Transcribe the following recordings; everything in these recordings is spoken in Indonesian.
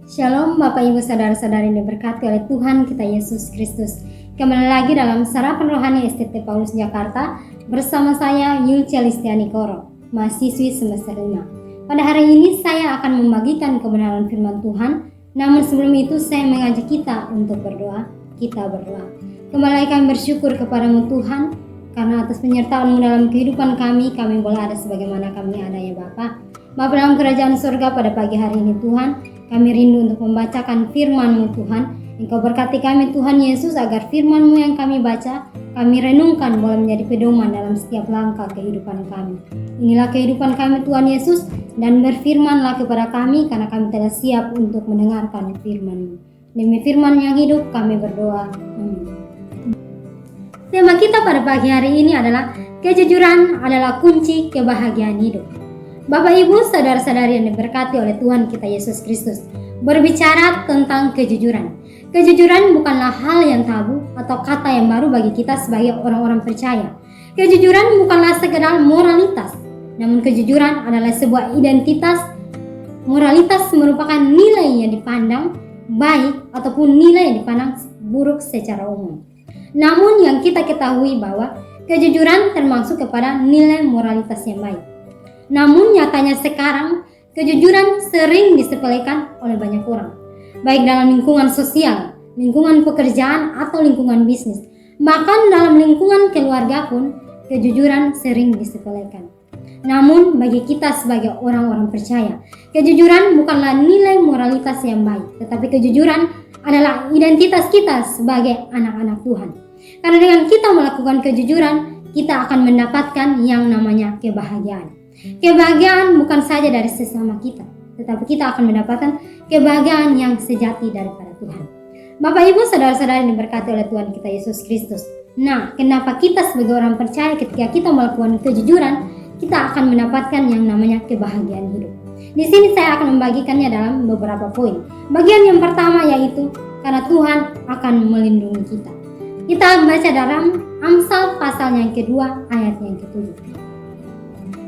Shalom Bapak Ibu Saudara-saudari yang diberkati oleh Tuhan kita Yesus Kristus. Kembali lagi dalam Sarapan Rohani STT Paulus Jakarta bersama saya Yulcia Listiani Koro, mahasiswi semester 5. Pada hari ini saya akan membagikan kebenaran firman Tuhan. Namun sebelum itu saya mengajak kita untuk berdoa. Kita berdoa. Kembali kami bersyukur kepadamu Tuhan, karena atas penyertaan-Mu dalam kehidupan kami boleh ada sebagaimana kami ada ya Bapa. Bapa dalam kerajaan surga, pada pagi hari ini Tuhan, kami rindu untuk membacakan firman-Mu Tuhan. Engkau berkati kami Tuhan Yesus, agar firman-Mu yang kami baca, kami renungkan boleh menjadi pedoman dalam setiap langkah kehidupan kami. Inilah kehidupan kami Tuhan Yesus, dan berfirmanlah kepada kami karena kami telah siap untuk mendengarkan firman-Mu. Demi firman yang hidup kami berdoa. Amin. Tema kita pada pagi hari ini adalah kejujuran adalah kunci kebahagiaan hidup. Bapak Ibu saudara-saudari yang diberkati oleh Tuhan kita Yesus Kristus, berbicara tentang kejujuran. Kejujuran bukanlah hal yang tabu atau kata yang baru bagi kita sebagai orang-orang percaya. Kejujuran bukanlah sekedar moralitas, namun kejujuran adalah sebuah identitas. Moralitas merupakan nilai yang dipandang baik ataupun nilai yang dipandang buruk secara umum. Namun yang kita ketahui bahwa kejujuran termasuk kepada nilai moralitas yang baik. Namun nyatanya sekarang kejujuran sering disepelekan oleh banyak orang, baik dalam lingkungan sosial, lingkungan pekerjaan atau lingkungan bisnis. Bahkan dalam lingkungan keluarga pun kejujuran sering disepelekan. Namun bagi kita sebagai orang-orang percaya, kejujuran bukanlah nilai moralitas yang baik, tetapi kejujuran adalah identitas kita sebagai anak-anak Tuhan. Karena dengan kita melakukan kejujuran, kita akan mendapatkan yang namanya kebahagiaan. Kebahagiaan bukan saja dari sesama kita, tetapi kita akan mendapatkan kebahagiaan yang sejati daripada Tuhan. Bapak Ibu saudara-saudari yang diberkati oleh Tuhan kita Yesus Kristus. Nah, kenapa kita sebagai orang percaya ketika kita melakukan kejujuran, kita akan mendapatkan yang namanya kebahagiaan hidup. Di sini saya akan membagikannya dalam beberapa poin. Bagian yang pertama yaitu karena Tuhan akan melindungi kita. Kita baca dalam Amsal pasal yang kedua ayat yang ke-7.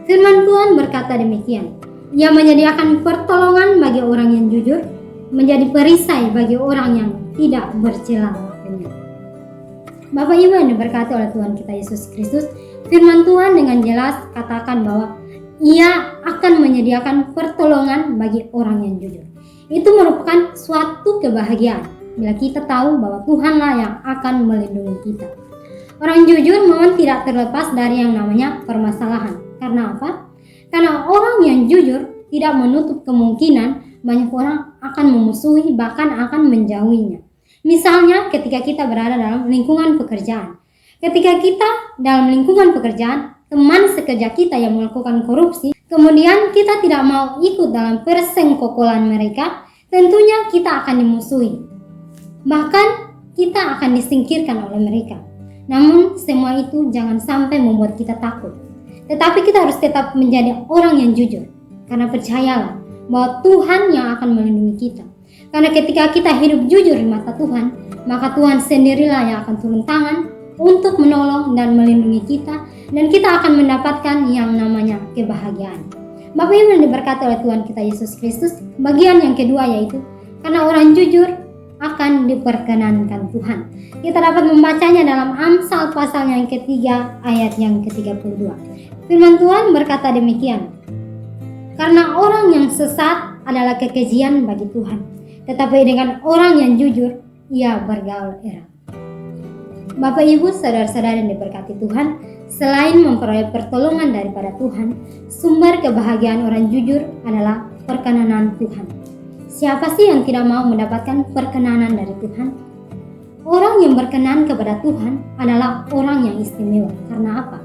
Firman Tuhan berkata demikian, Ia menyediakan pertolongan bagi orang yang jujur, menjadi perisai bagi orang yang tidak bercela lapangnya. Bapak Ibu yang diberkati oleh Tuhan kita Yesus Kristus, firman Tuhan dengan jelas katakan bahwa Ia akan menyediakan pertolongan bagi orang yang jujur. Itu merupakan suatu kebahagiaan bila kita tahu bahwa Tuhanlah yang akan melindungi kita. Orang jujur memang tidak terlepas dari yang namanya permasalahan. Karena apa? Karena orang yang jujur tidak menutup kemungkinan banyak orang akan memusuhi, bahkan akan menjauhinya. Misalnya ketika kita berada dalam lingkungan pekerjaan. Ketika kita dalam lingkungan pekerjaan, teman sekerja kita yang melakukan korupsi, kemudian kita tidak mau ikut dalam persengkokolan mereka, tentunya kita akan dimusuhi. Bahkan kita akan disingkirkan oleh mereka. Namun semua itu jangan sampai membuat kita takut. Tetapi kita harus tetap menjadi orang yang jujur. Karena percayalah bahwa Tuhan yang akan melindungi kita. Karena ketika kita hidup jujur di mata Tuhan, maka Tuhan sendirilah yang akan turun tangan untuk menolong dan melindungi kita. Dan kita akan mendapatkan yang namanya kebahagiaan. Bapak Ibu yang diberkati oleh Tuhan kita Yesus Kristus, bagian yang kedua yaitu karena orang jujur akan diperkenankan Tuhan. Kita dapat membacanya dalam Amsal pasal yang ketiga ayat yang ke-32. Firman Tuhan berkata demikian, karena orang yang sesat adalah kekejian bagi Tuhan, tetapi dengan orang yang jujur, ia bergaul erat. Bapak Ibu saudara-saudari yang diberkati Tuhan, selain memperoleh pertolongan daripada Tuhan, sumber kebahagiaan orang jujur adalah perkenanan Tuhan. Siapa sih yang tidak mau mendapatkan perkenanan dari Tuhan? Orang yang berkenan kepada Tuhan adalah orang yang istimewa. Karena apa?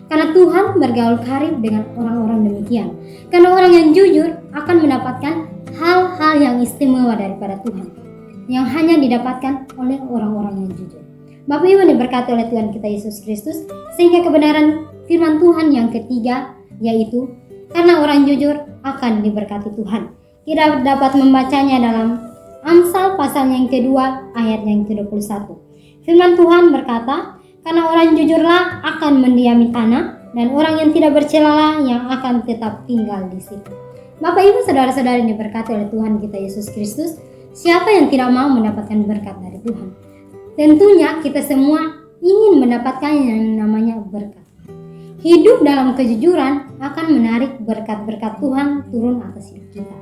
Karena Tuhan bergaul karib dengan orang-orang demikian. Karena orang yang jujur akan mendapatkan hal-hal yang istimewa daripada Tuhan, yang hanya didapatkan oleh orang-orang yang jujur. Bapak Ibu diberkati oleh Tuhan kita Yesus Kristus, sehingga kebenaran firman Tuhan yang ketiga yaitu karena orang jujur akan diberkati Tuhan. Kita dapat membacanya dalam Amsal pasal yang kedua ayat yang ke-21. Firman Tuhan berkata, karena orang jujurlah akan mendiami tanah, dan orang yang tidak bercelalah yang akan tetap tinggal di situ. Bapak Ibu saudara-saudari yang diberkati oleh Tuhan kita Yesus Kristus, siapa yang tidak mau mendapatkan berkat dari Tuhan? Tentunya kita semua ingin mendapatkan yang namanya berkat. Hidup dalam kejujuran akan menarik berkat-berkat Tuhan turun atas hidup kita.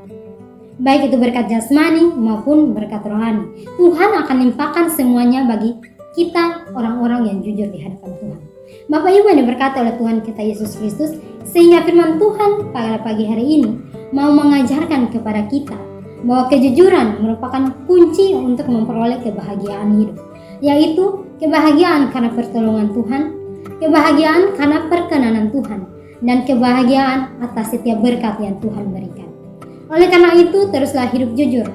Baik itu berkat jasmani maupun berkat rohani. Tuhan akan limpahkan semuanya bagi kita orang-orang yang jujur di hadapan Tuhan. Bapak Ibu yang diberkati oleh Tuhan kita Yesus Kristus, sehingga firman Tuhan pada pagi hari ini mau mengajarkan kepada kita bahwa kejujuran merupakan kunci untuk memperoleh kebahagiaan hidup, yaitu kebahagiaan karena pertolongan Tuhan, kebahagiaan karena perkenanan Tuhan, dan kebahagiaan atas setiap berkat yang Tuhan berikan. Oleh karena itu, teruslah hidup jujur,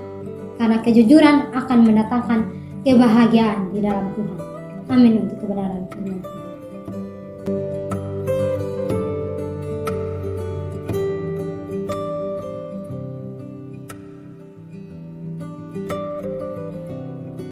karena kejujuran akan mendatangkan kebahagiaan di dalam Tuhan. Amin untuk kebenaran firman Tuhan.